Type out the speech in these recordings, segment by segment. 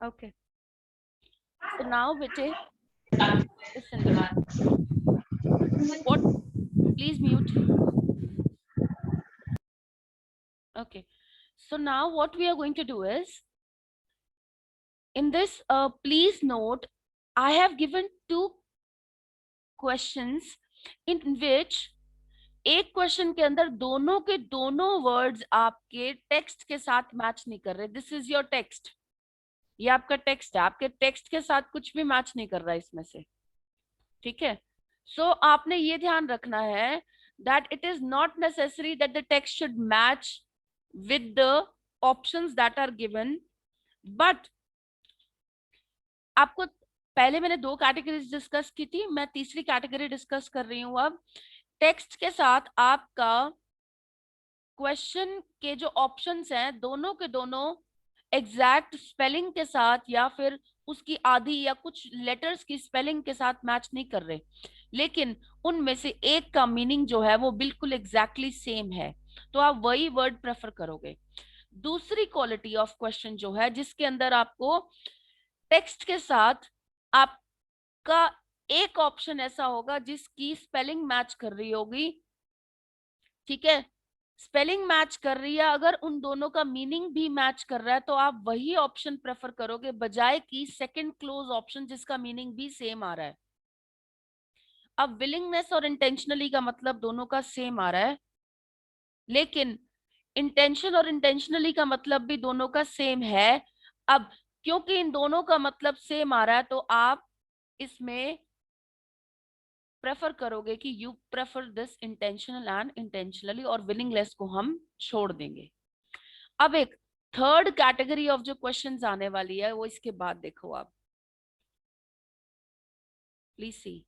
Okay. So now, Vijay, listen to me. What? Please mute. Okay. So now what we are going to do is, in this, please note, I have given two questions in which एक question के अंदर दोनों के दोनों words आपके text के साथ match नहीं कर रहे. This is your text. ये आपका टेक्स्ट है, आपके टेक्स्ट के साथ कुछ भी मैच नहीं कर रहा है इसमें से. ठीक है. सो आपने ये ध्यान रखना है that it is not necessary that the text should match with the options that are given, but आपको पहले मैंने दो कैटेगरीज डिस्कस की थी, मैं तीसरी कैटेगरी डिस्कस कर रही हूँ अब. टेक्स्ट के साथ आपका क्वेश्चन के जो ऑप्शंस हैं दोनों के दोनों एग्जैक्ट स्पेलिंग के साथ या फिर उसकी आधी या कुछ लेटर्स की स्पेलिंग के साथ मैच नहीं कर रहे, लेकिन उनमें से एक का मीनिंग जो है वो बिल्कुल एग्जैक्टली सेम है, तो आप वही वर्ड प्रेफर करोगे. दूसरी क्वालिटी ऑफ क्वेश्चन जो है जिसके अंदर आपको टेक्स्ट के साथ आपका एक ऑप्शन ऐसा होगा जिसकी स्पेलिंग मैच कर रही होगी. ठीक है. स्पेलिंग मैच कर रही है, अगर उन दोनों का मीनिंग भी मैच कर रहा है तो आप वही ऑप्शन प्रेफर करोगे बजाय कि सेकंड क्लोज ऑप्शन जिसका मीनिंग भी सेम आ रहा है. अब विलिंगनेस और इंटेंशनली का मतलब दोनों का सेम आ रहा है, लेकिन इंटेंशन और इंटेंशनली का मतलब भी दोनों का सेम है. अब क्योंकि इन दोनों का मतलब सेम आ रहा है तो आप इसमें प्रेफर करोगे कि you prefer this intentional and intentionally, और विलिंगलेस को हम छोड़ देंगे. अब एक थर्ड कैटेगरी ऑफ जो क्वेश्चंस आने वाली है वो इसके बाद देखो आप. Please see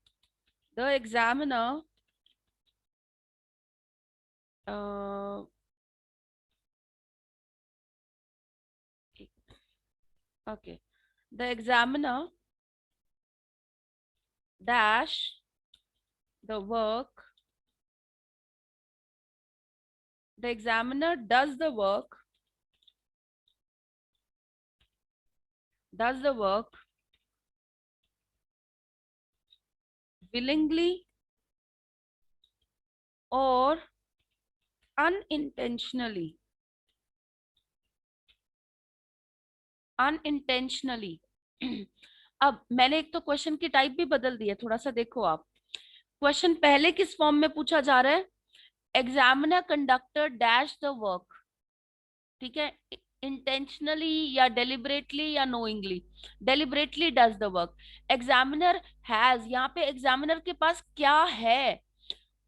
the examiner okay, the examiner dash the work, the examiner does the work willingly or unintentionally. अब मैंने एक तो क्वेश्चन की टाइप भी बदल दी है, थोड़ा सा देखो आप. क्वेश्चन पहले किस फॉर्म में पूछा जा रहा है? Examiner conductor dash the work. ठीक है. इंटेंशनली या डेलिबरेटली या knowingly. Deliberately does the work. Examiner has, यहाँ पे एग्जामिनर के पास क्या है?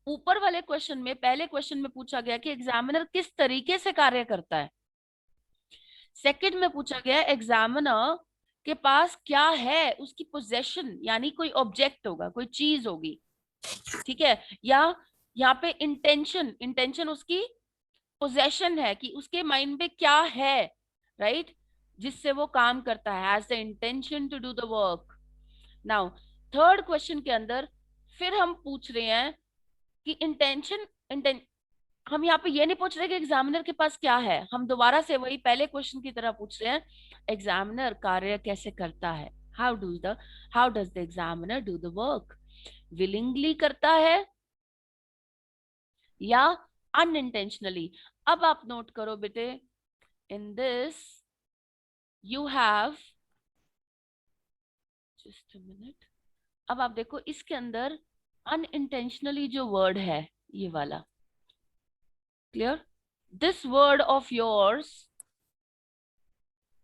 ऊपर वाले क्वेश्चन में, पहले क्वेश्चन में पूछा गया कि एग्जामिनर किस तरीके से कार्य करता है. सेकंड में पूछा गया एग्जामिनर के पास क्या है, उसकी पोजेशन यानी कोई ऑब्जेक्ट होगा, कोई चीज होगी. ठीक है. या यहाँ पे इंटेंशन उसकी पोजेशन है कि उसके माइंड में क्या है, राइट, जिससे वो काम करता है, has the intention to do the work. Now third question के अंदर फिर हम पूछ रहे हैं कि हम यहाँ पे ये नहीं पूछ रहे कि एग्जामिनर के पास क्या है, हम दोबारा से वही पहले क्वेश्चन की तरह पूछ रहे हैं एग्जामिनर कार्य कैसे करता है. How does the examiner do the work? Willingly करता है या अनइंटेंशनली? अब आप नोट करो बेटे, in this you have, just a minute, अब आप देखो इसके अंदर अनइंटेंशनली जो वर्ड है ये वाला, clear, this word of yours,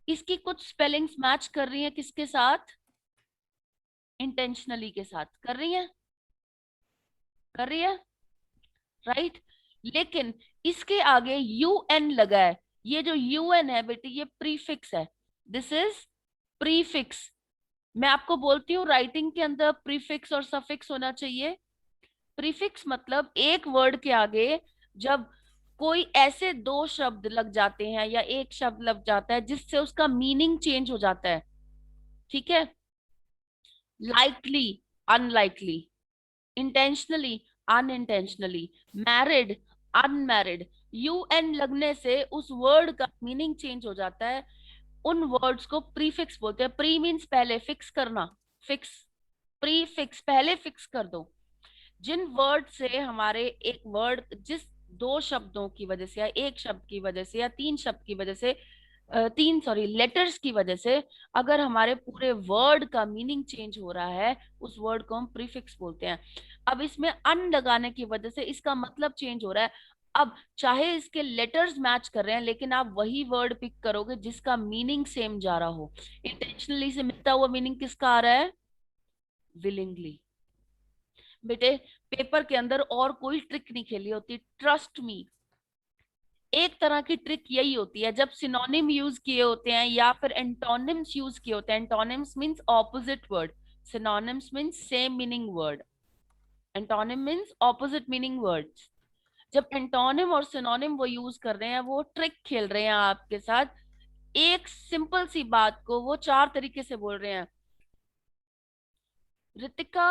इसकी कुछ स्पेलिंग्स मैच कर रही है किसके साथ? इंटेंशनली के साथ कर रही है, राइट. लेकिन इसके आगे UN लगा है. ये जो UN है बेटे ये प्रीफिक्स है. This is prefix. मैं आपको बोलती हूँ राइटिंग के अंदर प्रीफिक्स और सफिक्स होना चाहिए. प्रीफिक्स मतलब एक वर्ड के आगे जब कोई ऐसे दो शब्द लग जाते हैं या एक शब्द लग जाता है जिससे उसका मीनिंग चेंज हो जाता है. ठीक है. Likely, unlikely, intentionally, unintentionally, married, unmarried. UN लगने से उस वर्ड का मीनिंग चेंज हो जाता है. उन वर्ड्स को प्रीफिक्स बोलते हैं। प्री मीन्स पहले, फिक्स करना, फिक्स, प्रीफिक्स, पहले फिक्स कर दो। जिन वर्ड से हमारे एक वर्ड, जिस दो शब्दों की वजह से या एक शब्द की वजह से या तीन शब्द की वजह से, तीन सॉरी लेटर्स की वजह से अगर हमारे पूरे वर्ड का मीनिंग चेंज हो रहा है, उस वर्ड को हम प्रीफिक्स बोलते हैं। अब इसमें अन लगाने की वजह से इसका मतलब चेंज हो रहा है। अब चाहे इसके लेटर्स मैच कर रहे हैं, लेकिन आप वही वर्ड पिक करोगे जिसका मीनिंग सेम जा रहा हो। इंटेंशनली से मिलता हुआ मीनिंग किसका आ रहा है? विलिंगली। बेटे पेपर के अंदर और कोई ट्रिक नहीं खेली होती, ट्रस्ट मी। एक तरह की ट्रिक यही होती है जब सिनोनिम यूज किए होते हैं या फिर एंटोनिम्स यूज किए होते हैं। Antonyms means opposite word, synonyms means same meaning word. Antonym means opposite meaning words. जब एंटोनिम और सिनोनिम वो यूज कर रहे हैं, वो ट्रिक खेल रहे हैं आपके साथ। एक सिंपल सी बात को वो चार तरीके से बोल रहे हैं। रितिका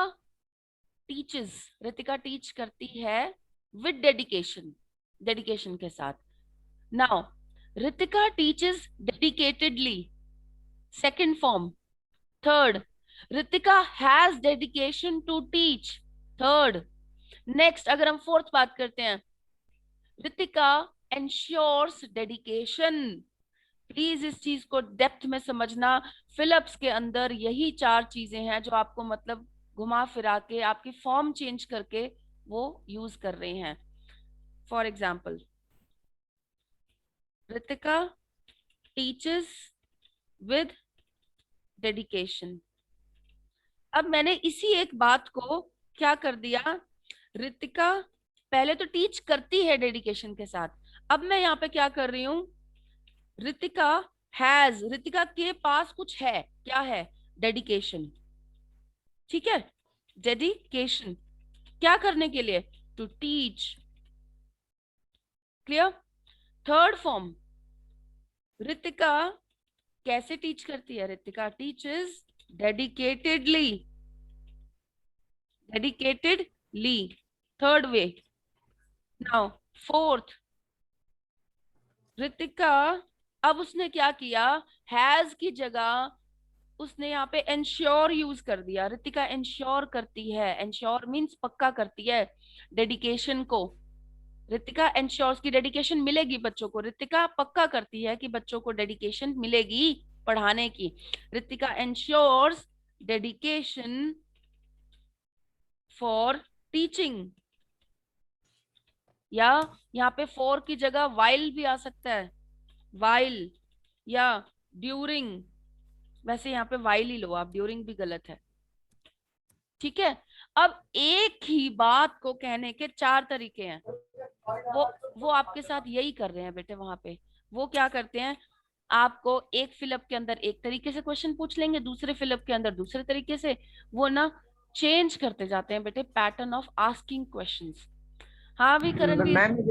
टीचेस, रितिका टीच करती है विद डेडिकेशन, डेडिकेशन के साथ। Now Ritika teaches dedicatedly, second form. Third, Ritika has dedication to teach, third. Next अगर हम फोर्थ बात करते हैं, रितिका एंश्योर्स डेडिकेशन। प्लीज इस चीज को डेप्थ में समझना। फिलिप्स के अंदर यही चार चीजें हैं जो आपको मतलब घुमा फिरा के आपकी फॉर्म चेंज करके वो यूज कर रहे हैं। For example, Ritika teaches with dedication. अब मैंने इसी एक बात को क्या कर दिया, रितिका पहले तो टीच करती है डेडिकेशन के साथ, अब मैं यहाँ पे क्या कर रही हूँ, रितिका हैज, रितिका के पास कुछ है, क्या है? डेडिकेशन। ठीक है, डेडिकेशन क्या करने के लिए? To teach. Clear? Third form, Ritika कैसे टीच करती है? Ritika teaches dedicatedly, dedicatedly, third way. Now fourth, Ritika अब उसने क्या किया, हैज की जगह उसने यहाँ पे एंश्योर यूज कर दिया। रितिका एंश्योर करती है, एंश्योर मीन्स पक्का करती है डेडिकेशन को। रितिका एंश्योर्स की डेडिकेशन मिलेगी बच्चों को, रितिका पक्का करती है कि बच्चों को डेडिकेशन मिलेगी पढ़ाने की। Ritika ensures dedication for teaching. या यहाँ पे फॉर की जगह वाइल भी आ सकता है, वाइल या ड्यूरिंग। वैसे यहाँ पे वाइल ही लो आप, ड्यूरिंग भी गलत है। ठीक है, अब एक ही बात को कहने के चार तरीके हैं। वो वो आपके साथ यही कर रहे हैं बेटे वहां पे। वो क्या करते हैं, आपको एक फिलअप के अंदर एक तरीके से क्वेश्चन पूछ लेंगे, दूसरे फिलअप के अंदर दूसरे तरीके से। वो ना चेंज करते जाते हैं बेटे, पैटर्न ऑफ आस्किंग क्वेश्चंस। हाँ भी करणवीर। मैंने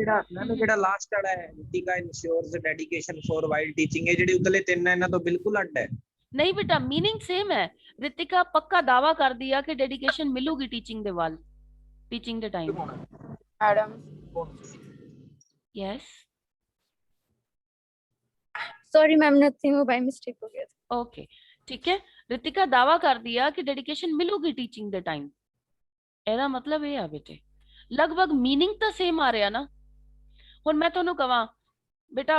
ਜਿਹੜਾ ਲਾਸਟ ਵਾਲਾ ਹੈ Ritika insurance dedication for while ਟੀचिंग, ਇਹ ਜਿਹੜੇ ਉਤਲੇ ਤਿੰਨ ਹੈ ਇਹਨਾਂ ਤੋਂ ਬਿਲਕੁਲ ਅੱਡ ਹੈ। नहीं बेटा, मीनिंग सेम है। रितिका पक्का दावा कर दिया कि डेडिकेशन मिलूगी टीचिंग दे वाल, टीचिंग दे time. Madam yes, sorry ma'am, nothing, वो बाय मिस्टेक हो गया था। ओके ठीक है। रितिका दावा कर दिया कि डेडिकेशन मिलूगी टीचिंग दे टाइम। ਇਹਦਾ मतलब ਇਹ ਆ ਬੇਟੇ, ਲਗਭਗ मीनिंग ਤਾਂ ਸੇਮ ਆ ਰਿਹਾ ਨਾ। ਹੁਣ ਮੈਂ ਤੁਹਾਨੂੰ ਕਹਾਂ बेटा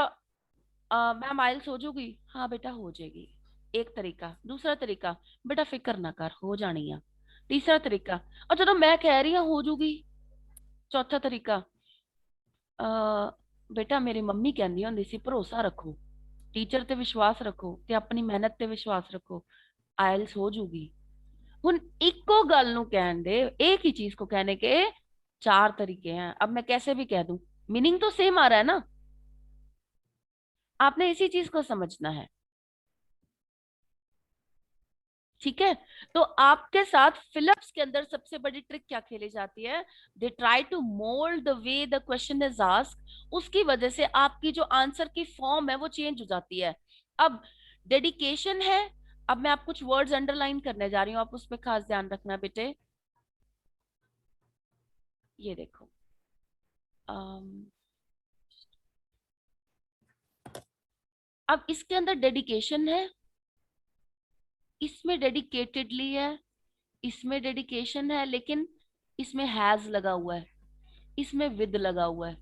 मैम आइल्स हो जाऊगी, हाँ बेटा हो जाएगी, एक तरीका। दूसरा तरीका, बेटा फिक्र ना कर हो जानी है। तीसरा तरीका, और चलो मैं कह रही हूँ हो जाऊगी। चौथा तरीका, बेटा मेरी मम्मी कहती होंदी सी भरोसा रखो, टीचर ते विश्वास रखो ते अपनी मेहनत ते विश्वास रखो, आइल्स हो जाऊगी। हुन इको गल नु कहन दे, एक ही चीज को कहने के चार तरीके हैं। अब मैं कैसे भी कह दूं, मीनिंग तो सेम आ रहा है ना। आपने इसी चीज को समझना है। ठीक है, तो आपके साथ फिलिप्स के अंदर सबसे बड़ी ट्रिक क्या खेली जाती है, they try to mould the way the question is asked. उसकी वजह से आपकी जो आंसर की फॉर्म है वो चेंज हो जाती है। अब डेडिकेशन है, अब मैं आप कुछ वर्ड्स अंडरलाइन करने जा रही हूँ, आप उस पर खास ध्यान रखना बेटे। ये देखो, अब इसके अंदर डेडिकेशन है, इसमें डेडिकेटेडली है, इसमें डेडिकेशन है, लेकिन इसमें हैज लगा हुआ है, इसमें विद लगा हुआ है,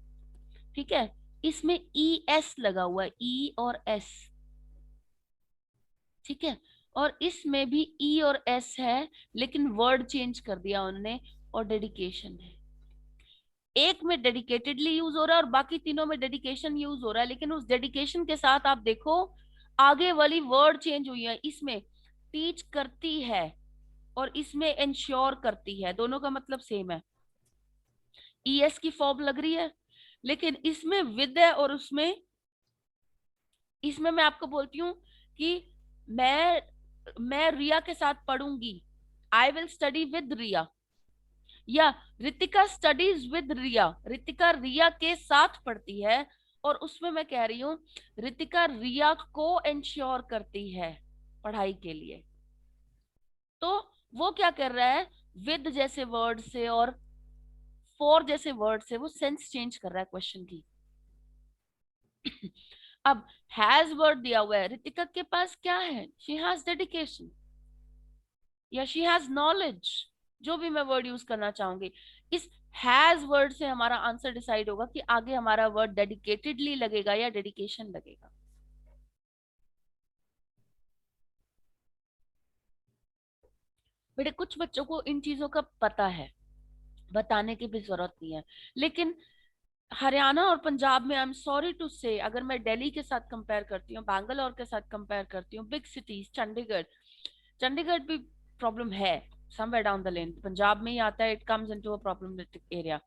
ठीक है। इसमें ई एस लगा हुआ है, ई और एस, ठीक है। और इसमें भी ई और एस है, लेकिन वर्ड चेंज कर दिया उन्होंने और डेडिकेशन है। एक में डेडिकेटेडली यूज हो रहा है और बाकी तीनों में डेडिकेशन यूज हो रहा है, लेकिन उस डेडिकेशन के साथ आप देखो आगे वाली वर्ड चेंज हुई है। इसमें टीच करती है और इसमें इंश्योर करती है, दोनों का मतलब सेम है, ईएस की फॉर्म लग रही है, लेकिन इसमें विद है और उसमें, इसमें मैं आपको बोलती हूँ कि मैं रिया के साथ पढ़ूंगी, आई विल स्टडी विद रिया, या रितिका स्टडीज विद रिया, रितिका रिया के साथ पढ़ती है, और उसमें मैं कह रही हूँ रितिका रिया को इंश्योर करती है पढ़ाई के लिए। तो वो क्या कर रहा है, विद जैसे वर्ड से और फॉर जैसे वर्ड से वो सेंस चेंज कर रहा है क्वेश्चन की। अब हैज वर्ड दिया हुआ है, रितिका के पास क्या है, शी हैज डेडिकेशन या शी हैज नॉलेज, जो भी मैं वर्ड यूज करना चाहूंगी। इस हैज वर्ड से हमारा आंसर डिसाइड होगा कि आगे हमारा वर्ड डेडिकेटेडली लगेगा या डेडिकेशन लगेगा। बेटे कुछ बच्चों को इन चीजों का पता है, बताने की भी जरूरत नहीं है, लेकिन हरियाणा और पंजाब में आई एम सॉरी टू से, अगर मैं दिल्ली के साथ कंपेयर करती हूँ, बैंगलोर के साथ कंपेयर करती हूँ, बिग सिटीज, चंडीगढ़, चंडीगढ़ भी प्रॉब्लम है somewhere down the lane, Punjab में ही आता है, it comes into a problematic area.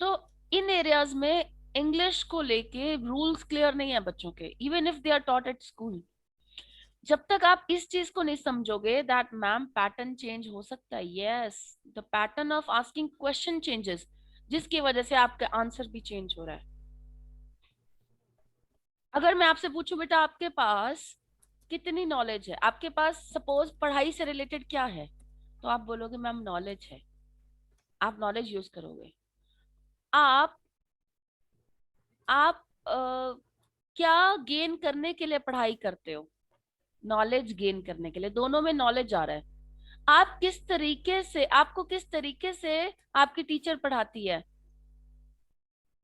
तो इन एरियाज में इंग्लिश को लेके रूल्स क्लियर नहीं है बच्चों के, even if they are taught at school. जब तक आप इस चीज को नहीं समझोगे दैट मैम पैटर्न चेंज हो सकता है, yes the pattern of asking question changes, जिसकी वजह से आपका आंसर भी चेंज हो रहा है। अगर मैं आपसे पूछूं बेटा आपके पास कितनी नॉलेज है, आपके पास सपोज पढ़ाई से रिलेटेड क्या है, तो आप बोलोगे मैम नॉलेज है, आप नॉलेज यूज करोगे। आप आप क्या गेन करने के लिए पढ़ाई करते हो, नॉलेज गेन करने के लिए, दोनों में नॉलेज आ रहा है। आप किस तरीके से, आपको किस तरीके से आपकी टीचर पढ़ाती है,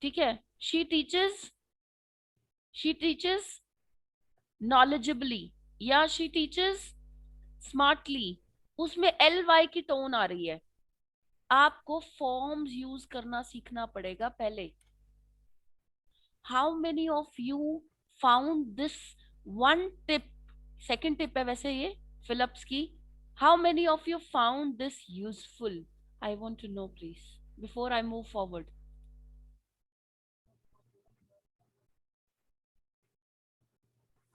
ठीक है, she teachers, she teachers knowledgeably या शी टीचर्स स्मार्टली, उसमें एल वाई की टोन आ रही है। आपको फॉर्म्स यूज करना सीखना पड़ेगा पहले। How many of you found this one tip, second tip है वैसे ये फिलिप्स की, how many of you found this useful, I want to know please before I move forward.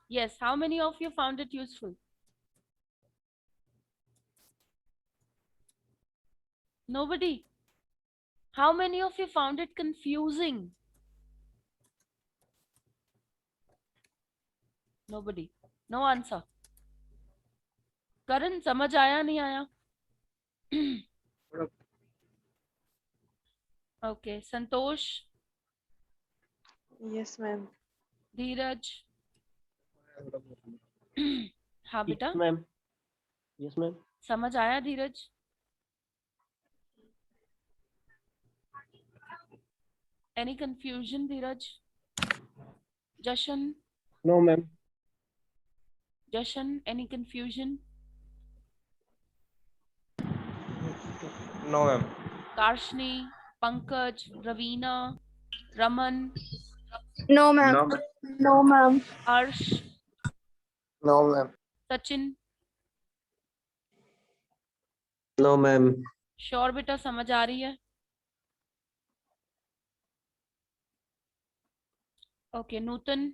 Yes, how many of you found it useful? Nobody. How many of you found it confusing? Nobody. No answer. करण समझ आया नहीं आया? Okay, संतोष, Yes, ma'am. धीरज, हाँ बेटा, Yes, ma'am. Yes, ma'am. समझ आया Dheeraj? Any confusion Dheeraj? Jashan, No, ma'am. Jashan, any confusion? No, ma'am. Karshni, Pankaj, Raveena, Raman, No, ma'am. No, ma'am. No, ma'am. Harsh, No, ma'am. Sachin, No, ma'am. Sure बेटा समझ आ रही है? ओके, नूतन,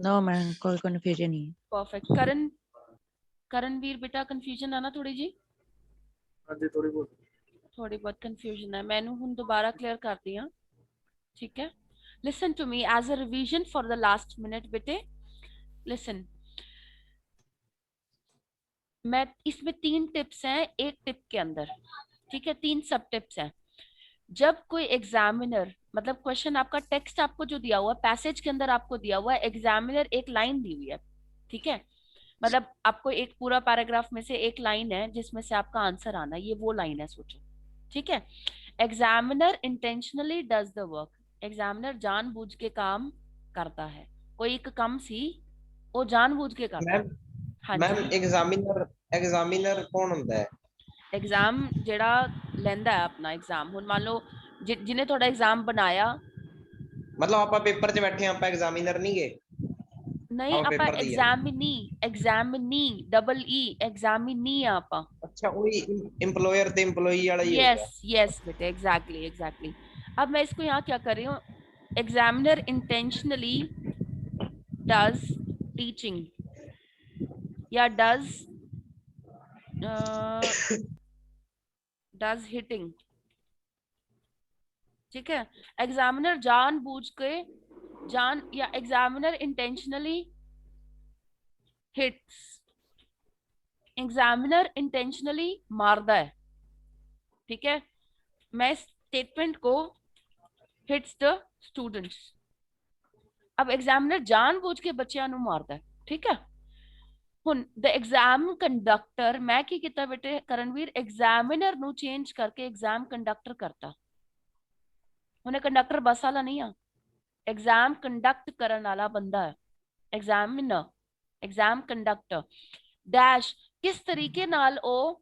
नो मैम कोई कंफ्यूजन नहीं है। परफेक्ट। करण, करणवीर बेटा कंफ्यूजन है ना थोड़ी जी? ਹਾਂਜੀ ਥੋੜੀ ਬਹੁਤ थोड़ी बहुत कंफ्यूजन है, मैंने हूं दोबारा क्लियर कर दिया, ठीक है। Listen to me as a revision for the last minute बेटे, लिसन। मैं इसमें 3 टिप्स हैं एक टिप के अंदर, ठीक है, 3 सब टिप्स हैं। जब कोई एग्जामिनर, मतलब क्वेश्चन आपका टेक्स्ट आपको जो दिया हुआ है, पैसेज के अंदर आपको दिया हुआ है, एग्जामिनर एक लाइन दी हुई है, ठीक है, मतलब आपको एक पूरा पैराग्राफ में से एक लाइन है जिसमें से आपका आंसर आना है, ये वो लाइन है, सोचो, ठीक है। Examiner intentionally does the work, examiner जानबूझ के काम करता है, कोई एक काम सी वो जानबूझ के करता है। मैम हाँ मैम जी, एग्जामिनर कौन ਹੁੰਦਾ ਹੈ? एग्जाम जेड़ा लेंदा है अपना एग्जाम, हुन मान लो जिन्हें थोड़ा एग्जाम बनाया, मतलब ਆਪਾਂ ਪੇਪਰ 'ਚ ਬੈਠੇ ਆਪਾਂ ਐਗਜ਼ਾਮੀਨਰ ਨਹੀਂ ਗਏ, नहीं ਆਪਾਂ आपा ਪੇपर ਦਈਏ। एग्जामिनी डबल ई एग्जामिनी आपा। अच्छा वही एम्प्लॉयर ते एम्प्लॉई वाला ही हो यस गया। यस बेटे, एग्जैक्टली एग्जैक्टली। अब मैं इसको यहाँ क्या कर रही हूँ, एग्जामिनर इंटेंशनली डज टीचिंग या डज हिटिंग, ठीक है। एग्जामिनर जानबूझ के या examiner intentionally hits, examiner intentionally मारदा है, ठीक है। मैं स्टेटमेंट को हिट्स द स्टूडेंट्स, अब एग्जामिनर जानबूझ के बच्चों ਨੂੰ ਮਾਰਦਾ ਹੈ, ठीक है। ਹੁਣ ਦ ਐਗਜ਼ਾਮ ਕੰਡਕਟਰ, ਮੈਂ ਕੀ ਕੀਤਾ ਬੇਟੇ ਕਰਨਵੀਰ, ਐਗਜ਼ਾਮੀਨਰ ਨੂੰ ਚੇਂਜ ਕਰਕੇ ਐਗਜ਼ਾਮ ਕੰਡਕਟਰ ਕਰਤਾ। ਹੁਣ ਇਹ ਕੰਡਕਟਰ ਬੱਸ ਵਾਲਾ ਨਹੀਂ ਆ, एग्जाम कंडक्ट ਕਰਨ ਵਾਲਾ ਬੰਦਾ ਹੈ एग्जामिनर, एग्जाम कंडक्टर। डैश किस तरीके नाल ਉਹ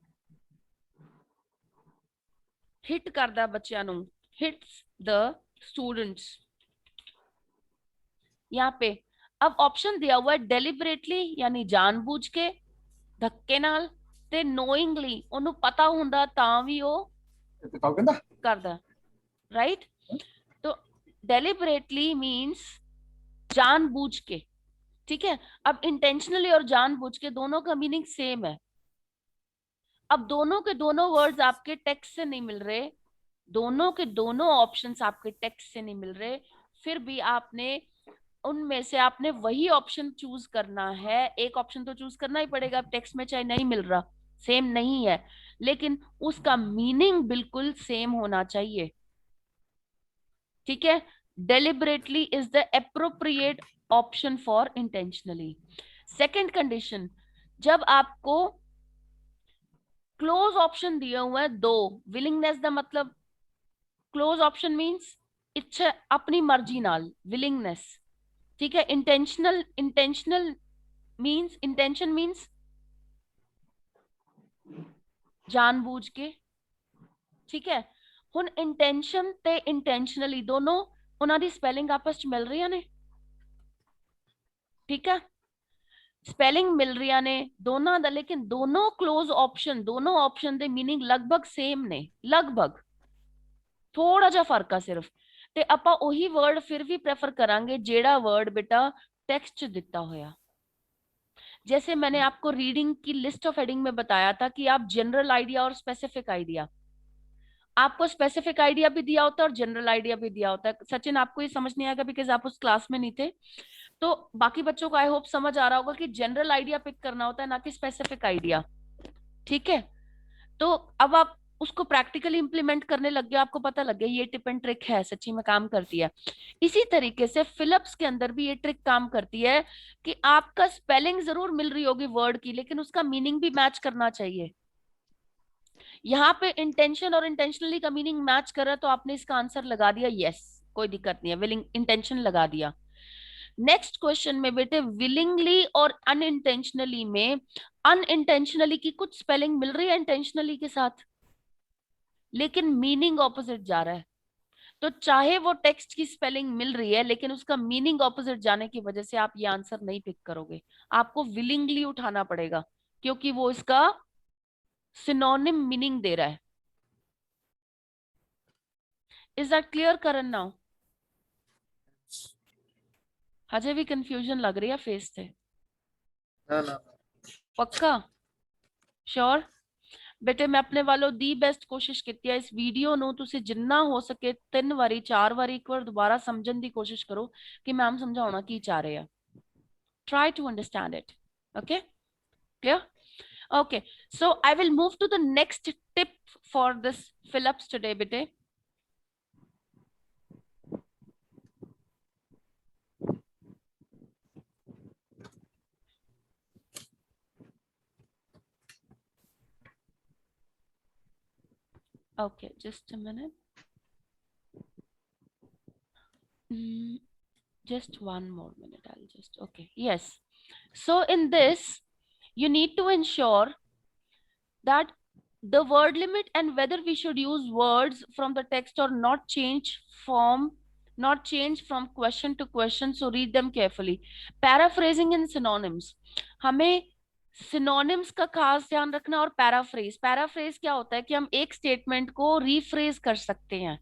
हिट करदा बच्चों ਨੂੰ, हिट्स द स्टूडेंट्स। यहाँ पे अब ऑप्शन दिया हुआ है डेलिबरेटली यानी जानबूझ के, धक्के नाल, ते नोइंगली ਉਹਨੂੰ ਪਤਾ ਹੁੰਦਾ ਤਾਂ ਵੀ ਉਹ करदा, राइट। तो डेलिबरेटली मींस जानबूझ के, ठीक है। अब इंटेंशनली और जानबूझ के दोनों का मीनिंग सेम है। अब दोनों के दोनों वर्ड्स आपके टेक्स्ट से नहीं मिल रहे, दोनों के दोनों ऑप्शंस आपके टेक्स्ट से नहीं मिल रहे, फिर भी आपने उनमें से आपने वही ऑप्शन चूज करना है। एक ऑप्शन तो चूज करना ही पड़ेगा, टेक्स्ट में चाहे नहीं मिल रहा, सेम नहीं है, लेकिन उसका मीनिंग बिल्कुल सेम होना चाहिए, ठीक है। Deliberately is the appropriate option for intentionally. Second condition, जब आपको क्लोज ऑप्शन दिए हुए हैं दो, विलिंगनेस दा मतलब क्लोज ऑप्शन मींस इच्छा अपनी मर्जी नाल, विलिंगनेस, ठीक है। इंटेंशनल मींस, इंटेंशन मींस जानबूझ के, ठीक है। हुन इंटेंशन ते इंटेंशनली दोनों उन्हां दी स्पेलिंग आपस च मिल रही ने, ठीक है, स्पेलिंग मिल रही ने दोनों दा, लेकिन दोनों क्लोज ऑप्शन, दोनों ऑप्शन दे मीनिंग लगभग सेम ने, लगभग, थोड़ा जा फर्क आ सिर्फ। ते आपां ओही वर्ड फिर भी प्रेफर करांगे जेड़ा वर्ड बेटा टेक्स्ट च दिता होया। जैसे मैंने आपको रीडिंग की लिस्ट ऑफ हेडिंग में बताया था कि आप जनरल आइडिया और स्पेसिफिक आइडिया, आपको स्पेसिफिक आइडिया भी दिया होता है और जनरल आइडिया भी दिया होता है। सचिन आपको ये समझ नहीं आएगा बिकॉज आप उस क्लास में नहीं थे, तो बाकी बच्चों को आई होप समझ आ रहा होगा कि जनरल आइडिया पिक करना होता है ना कि स्पेसिफिक आइडिया, ठीक है। तो अब आप उसको प्रैक्टिकली इंप्लीमेंट करने लग गए, आपको पता लग गया ये टिप एंड ट्रिक है, सच्ची में काम करती है। इसी तरीके से फिलिप्स के अंदर भी ये ट्रिक काम करती है कि आपका स्पेलिंग जरूर मिल रही होगी वर्ड की, लेकिन उसका मीनिंग भी मैच करना चाहिए। यहाँ पे इंटेंशन और इंटेंशनली का मीनिंग मैच कर रहा है तो आपने इसका आंसर लगा दिया यस, कोई दिक्कत नहीं है, विलिंग इंटेंशन लगा दिया। नेक्स्ट क्वेश्चन में बेटे विलिंगली और अनइंटेंशनली में, अनइंटेंशनली की कुछ स्पेलिंग मिल रही है इंटेंशनली के साथ, लेकिन मीनिंग ऑपोजिट जा रहा है। तो चाहे वो टेक्स्ट की स्पेलिंग मिल रही है लेकिन उसका मीनिंग ऑपोजिट जाने की वजह से आप ये आंसर नहीं पिक करोगे, आपको विलिंगली उठाना पड़ेगा क्योंकि वो इसका सिनोनिम मीनिंग दे रहा है। Is that clear Karan now? हजे भी कंफ्यूजन लग रही है फेस से? ना पक्का श्योर? बेटे मैं अपने वालों दी बेस्ट कोशिश की है, इस वीडियो नु तुसी जिन्ना हो सके 3 वारी 4 वारी एक बार दोबारा समझन दी कोशिश करो कि मैम समझाना की चाह रहे हैं। Try to understand it, okay clear? Okay, so I will move to the next tip for this Phillips today, bete. Okay, just a minute. Just one more minute. I'll just, okay. Yes. So in this, you need to ensure that the word limit and whether we should use words from the text or not change from question to question. So read them carefully. Paraphrasing and synonyms. हमें synonyms का खास ध्यान रखना और paraphrase क्या होता है कि हम एक स्टेटमेंट को रीफ्रेज कर सकते हैं.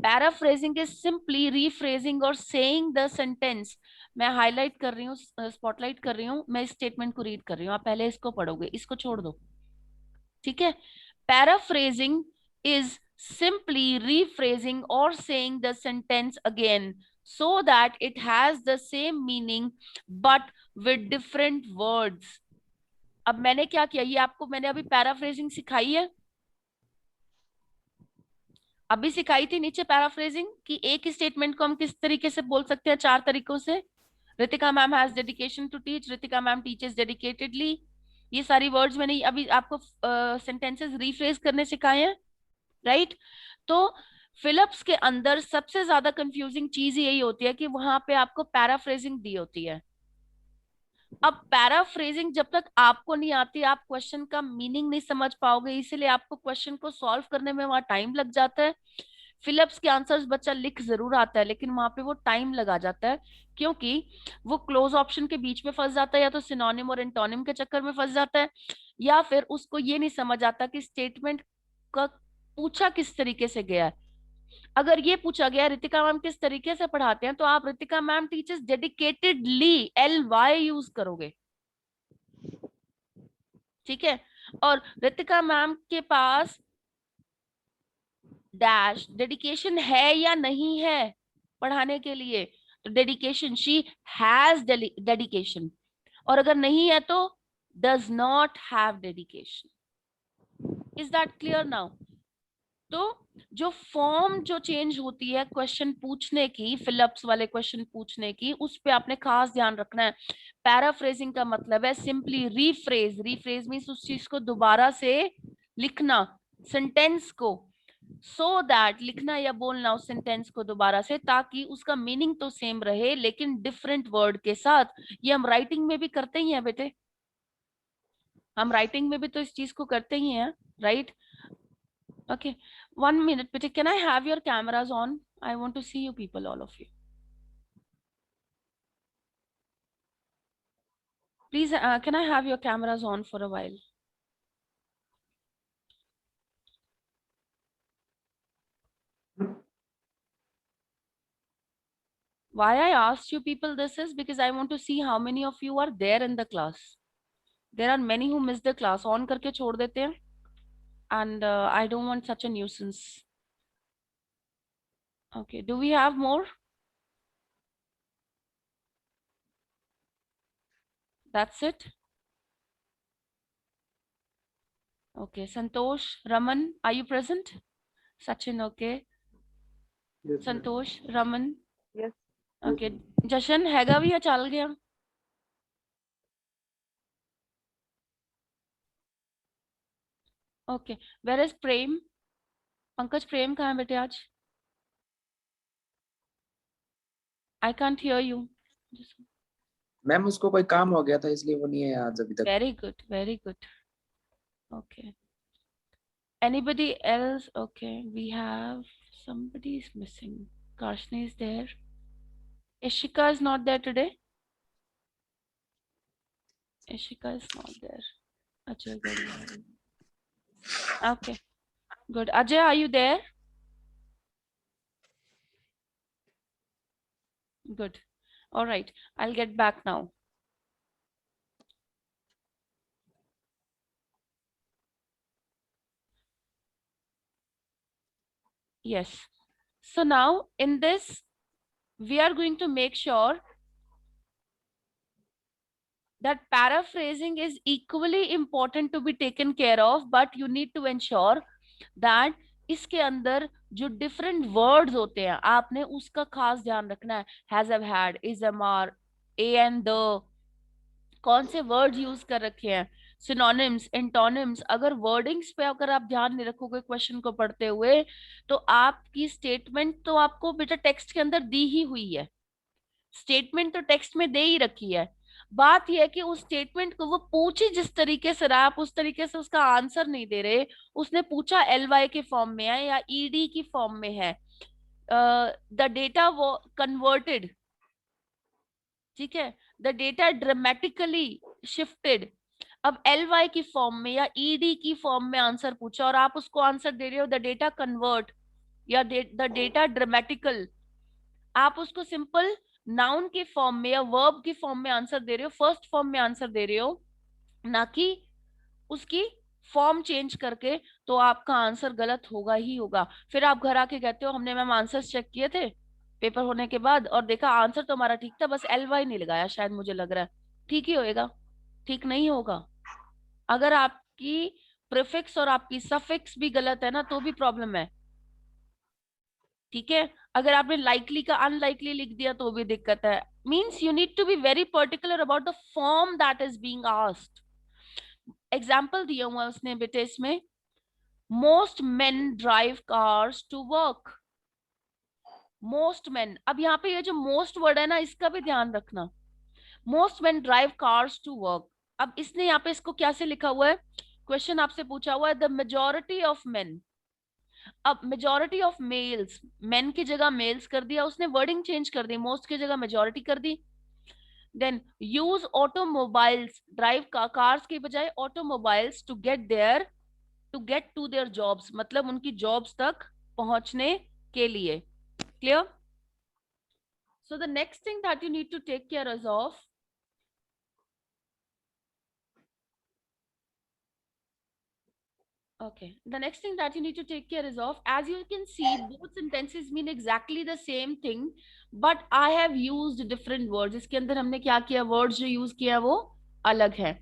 पैराफ्रेजिंग इज सिंपली रीफ्रेजिंग और सेइंग द सेंटेंस. मैं हाईलाइट कर रही हूँ, स्पॉटलाइट कर रही हूँ, मैं इस स्टेटमेंट को रीड कर रही हूँ, आप पहले इसको पढ़ोगे, इसको छोड़ दो, ठीक है. Paraphrasing is simply rephrasing or saying the sentence again so that it has the same meaning but with different words. अब मैंने क्या किया, ये आपको मैंने अभी पैराफ्रेजिंग सिखाई है, अभी सिखाई थी नीचे पैराफ्रेजिंग कि एक स्टेटमेंट को हम किस तरीके से बोल सकते हैं, 4 तरीकों से. Ritika ma'am has dedication to teach, Ritika ma'am teaches dedicatedly. ये सारी वर्ड्स मैंने अभी आपको सेंटेंसेस रीफ्रेज करने सिखाए हैं, राइट. तो फिलिप्स के अंदर सबसे ज्यादा कंफ्यूजिंग चीज यही होती है कि वहां पे आपको पैराफ्रेजिंग दी होती है. अब पैराफ्रेजिंग जब तक आपको नहीं आती, आप क्वेश्चन का मीनिंग नहीं समझ पाओगे, इसीलिए आपको क्वेश्चन को सॉल्व करने में वहां टाइम लग जाता है. फिलिप्स के आंसर्स बच्चा लिख जरूर आता है लेकिन वहां पे वो टाइम लगा जाता है क्योंकि वो क्लोज ऑप्शन के बीच में फंस जाता है, या तो सिनोनिम और एंटोनिम के चक्कर में फंस जाता है, या फिर उसको ये नहीं समझ आता कि स्टेटमेंट का पूछा किस तरीके से गया है. अगर ये पूछा गया रितिका मैम किस तरीके से पढ़ाते हैं, तो आप Ritika ma'am teachers dedicatedly LY use करोगे, ठीक है. और रितिका मैम के पास डैश डेडिकेशन है या नहीं है पढ़ाने के लिए, तो डेडिकेशन, शी हैज डेडिकेशन, और अगर नहीं है तो does not have dedication. Is that clear now? तो जो फॉर्म जो चेंज होती है क्वेश्चन पूछने की, फिलिप्स वाले क्वेश्चन पूछने की, उस पे आपने खास ध्यान रखना है. पैराफ्रेजिंग का मतलब है सिंपली रीफ्रेज मींस उस चीज को दोबारा से लिखना, सेंटेंस को, सो दैट लिखना या बोलना उस सेंटेंस को दोबारा से, ताकि उसका मीनिंग तो सेम रहे लेकिन डिफरेंट वर्ड के साथ. ये हम राइटिंग में भी करते ही हैं बेटे, हम राइटिंग में भी तो इस चीज को करते ही हैं, right. Okay, 1 minute, Piti. Can I have your cameras on? I want to see you people, all of you. Please, can I have your cameras on for a while? Why I asked you people this is because I want to see how many of you are there in the class. There are many who miss the class. On करके छोड़ देते हैं. And I don't want such a nuisance. Okay, do we have more? That's it? Okay, Santosh, Raman, are you present? Sachin, okay. Yes, ma'am. Santosh, Raman. Yes. Okay, Jashan हैगा भी या चल गया? Okay, where is Prem? Pankaj प्रेम कहाँ है बेटे आज? I can't hear you. Ma'am उसको कोई काम हो गया था इसलिए वो नहीं है आज अभी तक. Very good, very good. Okay. Anybody else? Okay, we have somebody is missing. Karshni is there. Ishika is not there today. Ishika is not there. Ajay, good. Okay, good. Ajay, are you there? Good. All right, I'll get back now. Yes. So now in this, we are going to make sure that paraphrasing is equally important to be taken care of, but you need to ensure that इसके अंदर जो different words होते हैं आपने उसका खास ध्यान रखना है. Has, have, had, is, am, are, a and the, कौन से words use कर रखे हैं. सिनोनिम्स, एंटोनिम्स, अगर वर्डिंग्स पे अगर आप ध्यान नहीं रखोगे क्वेश्चन को पढ़ते हुए, तो आपकी स्टेटमेंट तो आपको बेटा टेक्स्ट के अंदर दी ही हुई है, स्टेटमेंट तो टेक्स्ट में दे ही रखी है। बात यह है कि उस स्टेटमेंट को वो पूछी जिस तरीके से रहा, आप उस तरीके से उसका आंसर नहीं दे रहे। उसने पूछा LY के फॉर्म में है या ED की फॉर्म में है, द डेटा वो कन्वर्टेड, ठीक है, द डेटा ड्रामेटिकली शिफ्टेड। अब LY की फॉर्म में या ED की फॉर्म में आंसर पूछा और आप उसको आंसर दे रहे हो द डेटा कन्वर्ट या द डेटा ड्रामेटिकल, आप उसको सिंपल नाउन के फॉर्म में या वर्ब की फॉर्म में आंसर दे रहे हो, फर्स्ट फॉर्म में आंसर दे रहे हो, ना कि उसकी फॉर्म चेंज करके, तो आपका आंसर गलत होगा ही होगा। फिर आप घर आके कहते हो हमने मैम आंसर्स चेक किए थे पेपर होने के बाद और देखा आंसर तो हमारा ठीक था, बस LY नहीं लगाया, शायद मुझे लग रहा है ठीक ही होएगा, ठीक नहीं होगा। अगर आपकी प्रीफिक्स और आपकी सफिक्स भी गलत है ना तो भी प्रॉब्लम है, ठीक है। अगर आपने लाइकली का अनलाइकली लिख दिया तो भी दिक्कत है। Means you need to be very particular about the form that is being asked. Example दिया हुआ है उसने बेटे इसमें, most men drive cars to work, most men. अब यहाँ पे ये जो मोस्ट वर्ड है ना इसका भी ध्यान रखना, most men drive cars to work. अब इसने यहाँ पे इसको क्या से लिखा हुआ है, क्वेश्चन आपसे पूछा हुआ है द मेजोरिटी ऑफ मेन। अब मेजोरिटी ऑफ मेल्स, मेन की जगह मेल्स कर दिया उसने, वर्डिंग चेंज कर दी, मोस्ट की जगह मेजोरिटी कर दी। Then use automobiles, drive cars की बजाय automobiles to get to their jobs, मतलब उनकी जॉब्स तक पहुंचने के लिए। Clear? So the next thing that you need to take care is of, okay, the next thing that you need to take care is of, as you can see both sentences mean exactly the same thing but I have used different words। इसके अंदर हमने क्या किया, words जो use किया वो अलग है।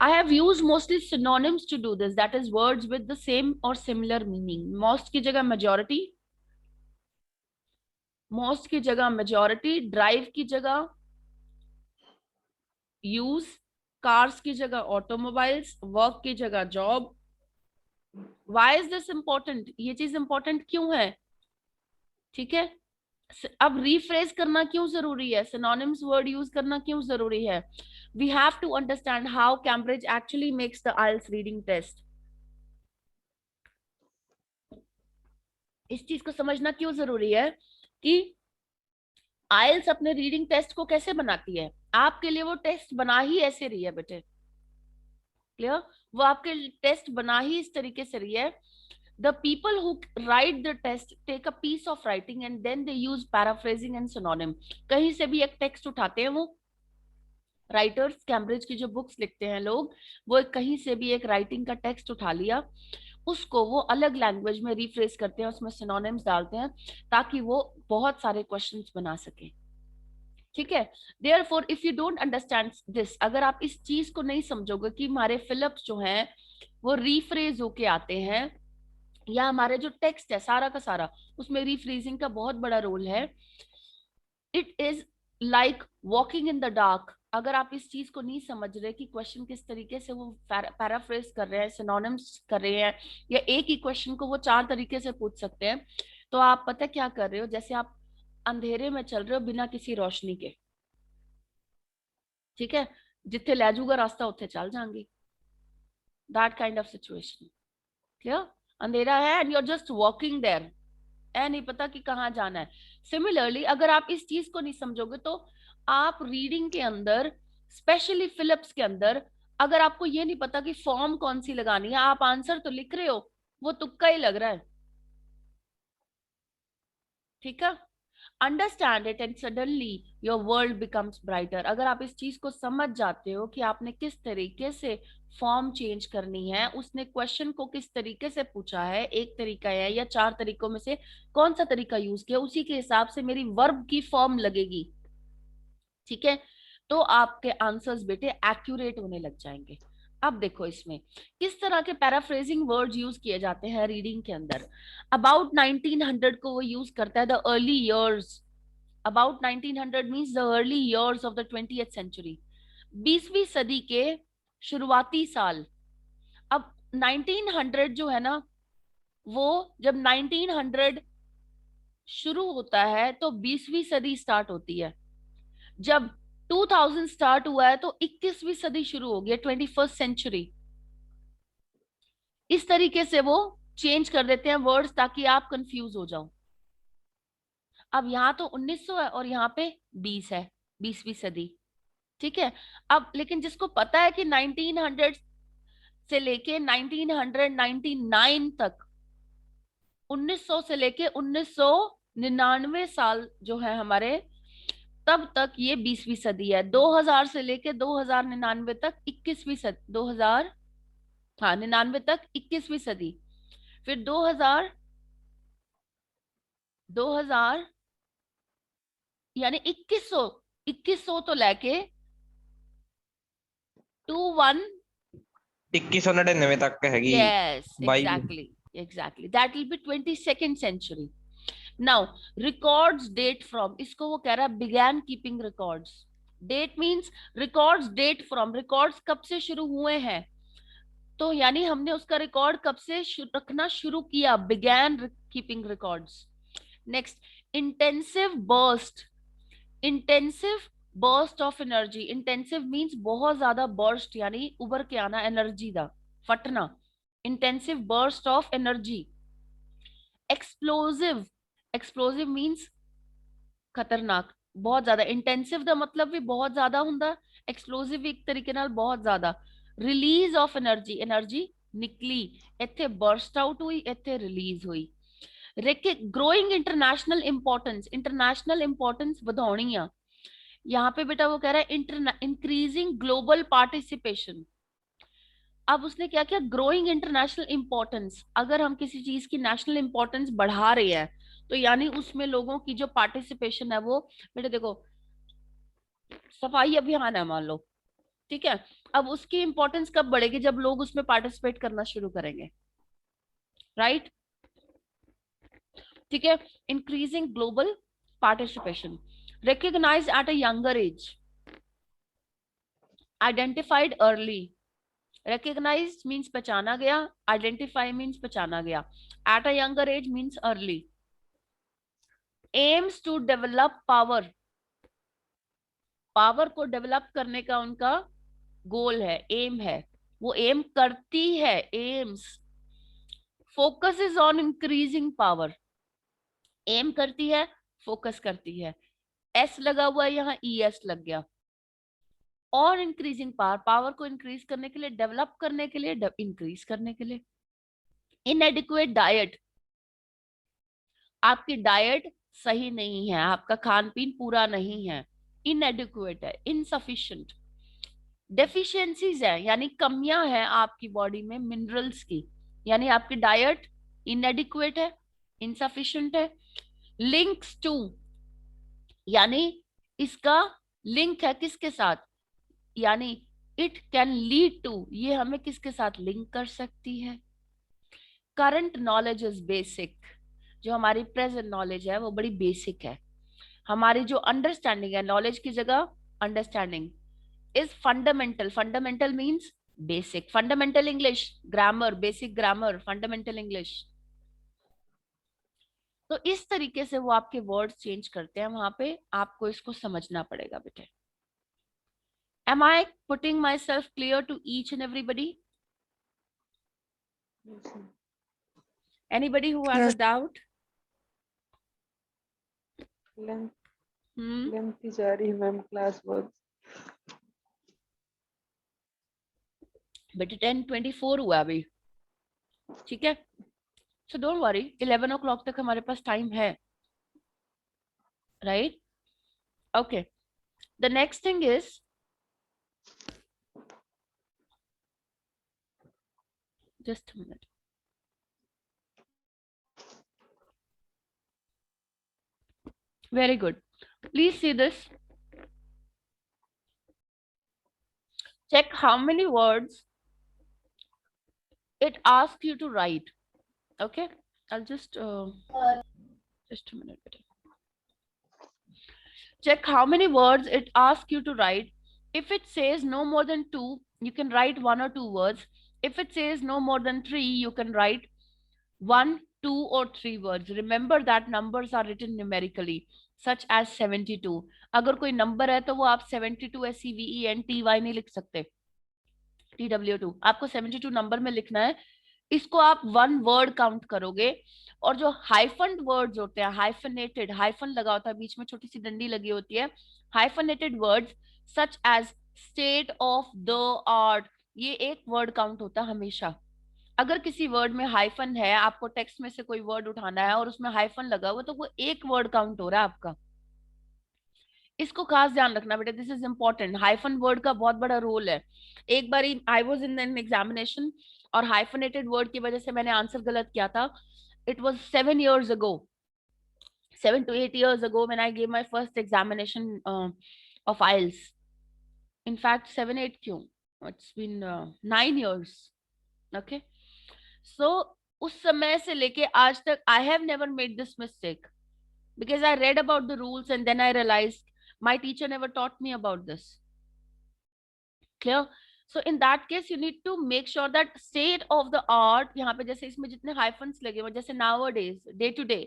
I have used mostly synonyms to do this, that is words with the same or similar meaning। most की जगह majority, most की जगह majority, drive की जगह use, cars की जगह automobiles, work की जगह job। Why is this important? ये चीज इंपॉर्टेंट क्यों है, ठीक है। अब रीफ्रेज करना क्यों जरूरी है, सिनोनिम्स वर्ड यूज करना क्यों जरूरी है। We have to understand how Cambridge actually makes the IELTS reading test. इस चीज को समझना क्यों जरूरी है कि आइल्स अपने रीडिंग टेस्ट को कैसे बनाती है। आपके लिए वो टेस्ट बना ही ऐसे रही है बेटे, क्लियर, वो आपके टेस्ट बना ही इस तरीके से रही है। The people who write the test take a piece of writing and then they use paraphrasing and synonym। कहीं से भी एक टेक्स्ट उठाते हैं वो राइटर्स, कैम्ब्रिज की जो बुक्स लिखते हैं लोग, वो कहीं से भी एक राइटिंग का टेक्स्ट उठा लिया, उसको वो अलग लैंग्वेज में रिफ्रेज करते हैं, उसमें सिनोनिम्स डालते हैं ताकि वो बहुत सारे क्वेश्चंस बना सके, ठीक है। Therefore if you don't understand this, अगर आप इस चीज को नहीं समझोगे कि हमारे फिलिप्स जो हैं वो रिफ्रेज होके आते हैं, या हमारे जो टेक्स्ट है सारा का सारा उसमें रिफ्रेजिंग का बहुत बड़ा रोल है। It is like walking in the dark. अगर आप इस चीज को नहीं समझ रहे कि क्वेश्चन किस तरीके से वो पैराफ्रेज कर रहे हैं, सिनोनिम्स कर रहे हैं, या एक ही क्वेश्चन को वो 4 तरीके से पूछ सकते हैं, तो आप पता क्या कर रहे हो, जैसे आप अंधेरे में चल रहे हो बिना किसी रोशनी के, ठीक है, जिथे ले जाऊगा रास्ता उत्थे चल जाएंगे, that kind of situation. Clear? अंधेरा है and you are just walking there, ऐ नहीं पता कि कहाँ जाना है। सिमिलरली अगर आप इस चीज को नहीं समझोगे तो आप रीडिंग के अंदर, स्पेशली फिलिप्स के अंदर, अगर आपको ये नहीं पता कि फॉर्म कौन सी लगानी है, आप आंसर तो लिख रहे हो वो तुक्का ही लग रहा है, ठीक है। Understand it and suddenly your world becomes brighter. अगर आप इस चीज को समझ जाते हो कि आपने किस तरीके से फॉर्म चेंज करनी है, उसने क्वेश्चन को किस तरीके से पूछा है, एक तरीका है या 4 तरीकों में से कौन सा तरीका यूज किया, उसी के हिसाब से मेरी वर्ब की फॉर्म लगेगी, ठीक है, तो आपके आंसर्स बेटे एक्यूरेट होने लग जाएंगे। अब देखो इसमें किस तरह के पैराफ्रेजिंग वर्ड्स यूज किए जाते हैं रीडिंग के अंदर। अबाउट 1900 को वो यूज करता है, the early years. About 1900 means the early years of the 20th century. 20वीं सदी के शुरुआती साल। अब 1900 जो है ना, वो जब 1900 शुरू होता है तो 20वीं सदी स्टार्ट होती है। जब 2000 स्टार्ट हुआ है तो 21वीं सदी शुरू हो गई, 21st सेंचुरी। इस तरीके से वो चेंज कर देते हैं वर्ड्स ताकि आप कंफ्यूज हो जाओ। अब यहाँ तो 1900 है और यहाँ पे 20 है, 20वीं सदी। ठीक है। अब लेकिन जिसको पता है कि 1900 से लेके 1999 तक, 1900 से लेके 1999 साल जो है हमारे, तब तक ये 20वीं सदी है। 2000 से लेके 2099 तक 21वीं सदी, 2000 हाँ 99 तक 21वीं सदी। फिर 2000 यानी 2100 तो लेके 2199 तक हैगी। yes, by exactly that will be 22nd century. Now records date from, इसको वो कह रहा है began keeping records. Date means records date from, records कब से शुरू हुए हैं, तो यानी हमने उसका रिकॉर्ड कब से रखना शुरू किया, began keeping records. Next, intensive burst of energy. Intensive means बहुत ज्यादा burst यानी उबर के आना, एनर्जी दा फटना। Intensive burst of energy. Explosive means खतरनाक, बहुत ज्यादा। इंटेंसिव ਦਾ मतलब भी बहुत ज्यादा ਹੁੰਦਾ, एक्सप्लोसिव एक तरीके ਨਾਲ बहुत ज्यादा। रिलीज ऑफ एनर्जी, एनर्जी निकली, ਇੱਥੇ burst out हुई, ਇੱਥੇ रिलीज हुई। Growing international importance, international importance ਵਧਾਉਣੀ ਆ। यहाँ पे बेटा वो कह रहा है इंक्रीजिंग ग्लोबल पार्टिसिपेशन। अब उसने क्या किया, ग्रोइंग इंटरनेशनल इंपॉर्टेंस। अगर हम किसी चीज की नेशनल इंपॉर्टेंस बढ़ा रहे हैं तो यानी उसमें लोगों की जो पार्टिसिपेशन है वो, बेटा देखो सफाई अभियान है मान लो, ठीक है, अब उसकी इंपॉर्टेंस कब बढ़ेगी, जब लोग उसमें पार्टिसिपेट करना शुरू करेंगे, राइट। ठीक है। Increasing global participation, recognised at a younger age, identified early. Recognised means पहचाना गया, आइडेंटिफाई मींस पहचाना गया, at a younger age means early. Aims to develop power, power को डेवलप करने का उनका गोल है, एम है, वो एम करती है, aims. Focus is on increasing power, aim करती है, फोकस करती है, एस लगा हुआ है यहाँ, ई एस लग गया। और इंक्रीजिंग पावर, पावर को इंक्रीज करने के लिए, डेवलप करने के लिए, इंक्रीज करने के लिए। इनएडिक्वेट डाइट, आपकी डाइट सही नहीं है, आपका खान पीन पूरा नहीं है, इनएडिक्वेट है, इनसफिशिएंट। डेफिशिएंसीज है यानी कमियां हैं आपकी बॉडी में मिनरल्स की, यानी आपकी डाइट इनएडिक्वेट है, इनसफिशिएंट है। लिंक्स टू, यानी इसका लिंक है किसके साथ, यानी इट कैन लीड टू, ये हमें किसके साथ लिंक कर सकती है। करंट नॉलेज इज बेसिक, जो हमारी प्रेजेंट नॉलेज है वो बड़ी बेसिक है। हमारी जो अंडरस्टैंडिंग है, नॉलेज की जगह understanding, is fundamental. Fundamental means basic, fundamental English, grammar, basic grammar, fundamental English. तो इस तरीके से वो आपके वर्ड्स चेंज करते हैं, वहां पे आपको इसको समझना पड़ेगा बेटे। Am I putting myself clear to each and everybody? Anybody who has a doubt? Length जा रही है मैम क्लास वर्क। बेटे 10:24 हुआ अभी, ठीक है, so don't worry, 11 o'clock तक हमारे पास टाइम है, right? Okay, the next thing is, just a minute. Very good. Please see this. Check how many words it asks you to write. Okay, I'll just a minute. Check how many words it asks you to write. If it says no more than 2, you can write 1 or 2 words. If it says no more than 3, you can write 1, 2 or 3 words. Remember that numbers are written numerically, such as 72. अगर कोई number है तो वो आप 72 SEVENTY नहीं लिख सकते, TW2 आपको 72 नंबर में लिखना है। इसको आप 1 वर्ड काउंट करोगे। और जो हाइफन वर्ड्स होते हैं, हाइफनेटेड, हाइफन लगा होता है, बीच में छोटी सी डंडी लगी होती है, hyphenated words such as state of the art, ये एक वर्ड काउंट होता है हमेशा। अगर किसी वर्ड में हाइफन है, आपको टेक्स्ट में से कोई वर्ड उठाना है और उसमें हाइफन लगा हुआ, तो वो एक वर्ड काउंट हो रहा है आपका। इसको खास ध्यान रखना बेटा, this is important. Hyphen word का बहुत बड़ा रोल है। एक बार I was in an examination और हाइफनेटेड वर्ड की वजह से मैंने आंसर गलत किया था। It was 7 years ago, 7 to 8 years ago when I gave my first examination of IELTS. In fact 7-8 क्यों, it's been 9 years. Okay, so उस समय से लेके आज तक I have never made this mistake because I read about the rules and then I realized my teacher never taught me about this. Clear? So in that case you need to make sure that state of the art, यहाँ पे जैसे इसमें जितने hyphens लगे हुए, जैसे nowadays, day to day,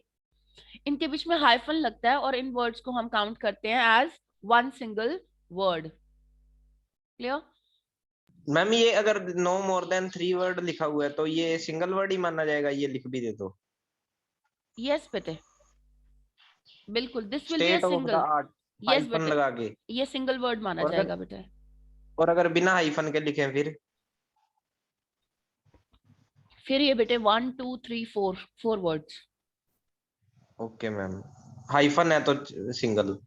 इनके बीच में हाइफन लगता है और इन वर्ड्स को हम काउंट करते हैं as 1 single word. Clear? Ma'am ये अगर नो मोर देन 3 वर्ड लिखा हुआ है तो ये सिंगल वर्ड ही माना जाएगा, ये लिख भी दे तो? यस बेटे, बिल्कुल, this will be a state of the single. Art yes hyphen बेटे, लगा के। ये सिंगल वर्ड माना और जाएगा बेटे। और अगर बिना हाइफन के लिखें फिर ये बेटे 1 2 3 4 वर्ड्स। ओके मैम, हाइफन है तो सिंगल।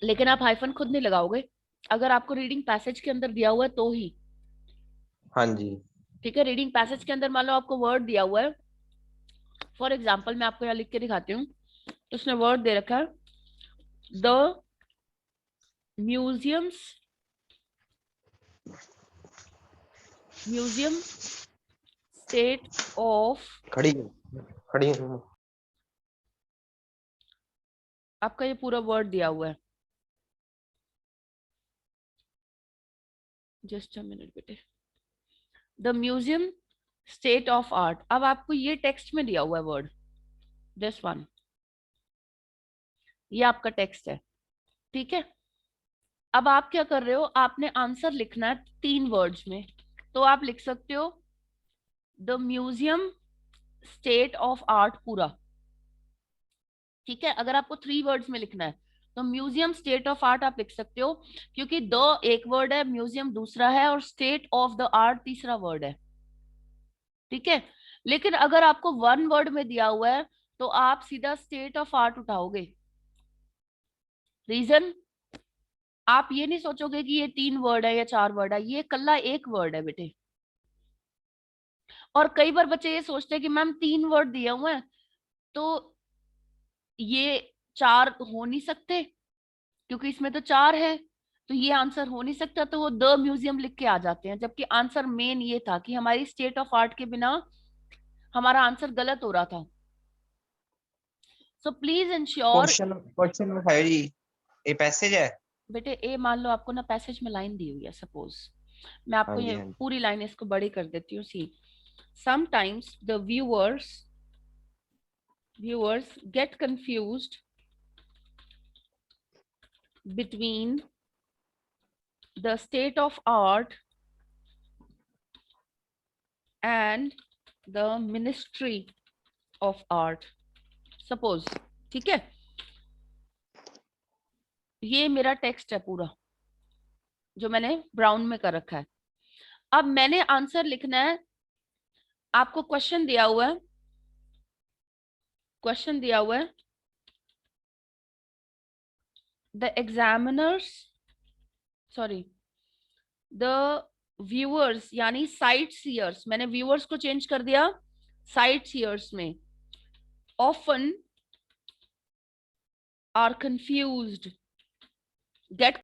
लेकिन आप हाइफन खुद नहीं लगाओगे, अगर आपको रीडिंग पैसेज के अंदर दिया हुआ है तो ही। हाँ जी ठीक है, रीडिंग पैसेज के अंदर मान लो आपको वर्ड दिया हुआ है, फॉर एग्जाम्पल मैं आपको यहाँ लिख के दिखाती हूँ। उसने वर्ड दे रखा है द म्यूजियम स्टेट ऑफ, खड़ी आपका ये पूरा वर्ड दिया हुआ है। जस्ट अ मिनट बेटे, the museum state of art. अब आपको ये टेक्स्ट में दिया हुआ है वर्ड, दिस वन, ये आपका टेक्स्ट है। ठीक है, अब आप क्या कर रहे हो, आपने आंसर लिखना है 3 वर्ड्स में, तो आप लिख सकते हो the museum state of art पूरा। ठीक है, अगर आपको 3 वर्ड्स में लिखना है तो म्यूजियम स्टेट ऑफ आर्ट आप लिख सकते हो, क्योंकि द एक वर्ड है, म्यूजियम दूसरा है और स्टेट ऑफ द आर्ट तीसरा वर्ड है। ठीक है, लेकिन अगर आपको 1 वर्ड में दिया हुआ है तो आप सीधा स्टेट ऑफ आर्ट उठाओगे। रीजन, आप ये नहीं सोचोगे कि ये 3 वर्ड है या 4 वर्ड है, ये कल्ला एक वर्ड है बेटे। और कई बार बच्चे ये सोचते हैं कि मैम 3 वर्ड दिए हुए हैं तो ये 4 हो नहीं सकते, क्योंकि इसमें तो 4 है, तो ये आंसर हो नहीं सकता, तो वो द म्यूजियम लिख के आ जाते हैं। जबकि आंसर मेन ये था कि हमारी स्टेट ऑफ आर्ट के बिना हमारा आंसर गलत हो रहा था। So please ensure. क्वेश्चन है जी, ये पैसेज है बेटे ए मान लो आपको ना पैसेज में लाइन दी हुई है, सपोज मैं आपको ये पूरी लाइन इसको बड़ी कर देती हूँ। See, sometimes the viewers get confused between the state of art and the ministry of art. Suppose, ठीक है, ये मेरा टेक्स्ट है पूरा जो मैंने ब्राउन में कर रखा है। अब मैंने आंसर लिखना है, आपको क्वेश्चन दिया हुआ है, द व्यूअर्स यानी साइट सीयर्स, मैंने व्यूअर्स को चेंज कर दिया साइट सीयर्स में, ऑफन आर कंफ्यूज्ड, गेट